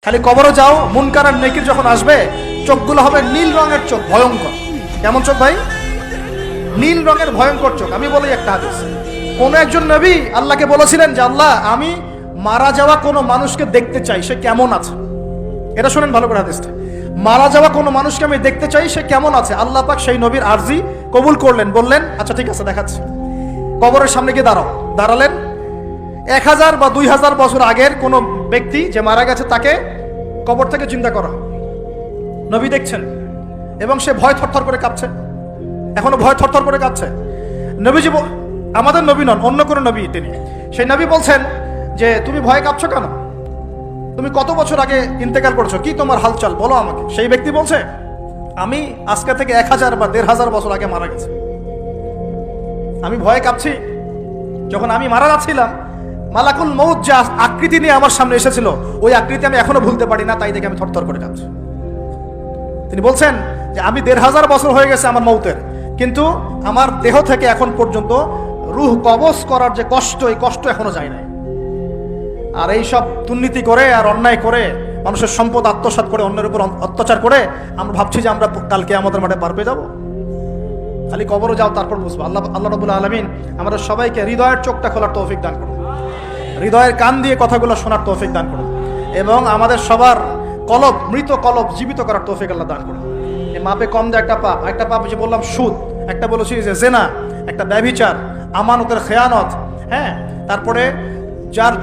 খালি কবরে যাও, মুনকার আর নেকির যখন আসবে চোখগুলো হবে নীল রঙের চোখ, ভয়ঙ্কর। কেমন চোখ ভাই? নীল রঙের ভয়ঙ্কর চোখ। আমি বলি একটা হাদিস, কোন একজন নবী আল্লাহকে বলেছিলেন যে আল্লাহ আমি মারা যাওয়া কোনো মানুষকে দেখতে চাই, সে কেমন আছে। এটা শুনেন ভালো করে হাদিসটা, মারা যাওয়া কোনো মানুষকে আমি দেখতে চাই, সে কেমন আছে। আল্লাহ পাক সেই নবীর আরজি কবুল করলেন, বললেন আচ্ছা ঠিক আছে দেখাচ্ছি। কবরের সামনে গিয়ে দাঁড়ালেন। 1000 বা 2000 বছর আগের কোন ব্যক্তি যে মারা গেছে তাকে কবর থেকে চিন্তা করা, নবী দেখছেন এবং সে ভয় থরথর করে কাঁপছে, এখনো ভয় থরথর করে কাঁপছে। নবীজি আমাদের নবী নন, অন্য কোনো নবী তিনি। সেই নবী বলছেন যে তুমি ভয় কাঁপছো কেন? তুমি কত বছর আগে ইন্তেকাল করছো, কি তোমার হালচাল বলো আমাকে। সেই ব্যক্তি বলছে আমি আজকে থেকে 1000 বা 1500 বছর আগে মারা গেছি। আমি ভয়ে কাঁপছি। যখন আমি মারা যাচ্ছিলাম, মালাকুল মউত যে আকৃতি নিয়ে আমার সামনে এসেছিল, ওই আকৃতি আমি এখনো ভুলতে পারি না, তাই দেখে আমি থরথর করে কাঁপছি। তিনি বলছেন যে আমি 1500 বছর হয়ে গেছে আমার মউতের, কিন্তু আমার দেহ থেকে এখন পর্যন্ত রূহ কবজ করার যে কষ্ট, এই কষ্ট এখনো যায় নাই। আর এই সব দুর্নীতি করে আর অন্যায় করে মানুষের সম্পদ আত্মসাৎ করে অন্যের উপর অত্যাচার করে আমরা ভাবছি যে আমরা কালকে আমাদের মাঠে পার পেয়ে যাবো। খালি কবরও যাও, তারপর বুঝবো। আল্লাহ রাব্বুল আলামিন আমাদের সবাইকে হৃদয়ের চোখটা খোলার তৌফিক দান করুন, হৃদয়ের কান দিয়ে কথাগুলো শোনার তৌফিক দান করুন, এবং আমাদের সবার কলব, মৃত কলব জীবিত করার তৌফিক আল্লাহ দান করুন। এই মাপে কম যে একটা পাপ যে বললাম সুদ, একটা বলেছি যে জেনা, একটা ব্যভিচার, আমানতের খেয়ানত, হ্যাঁ, তারপরে যার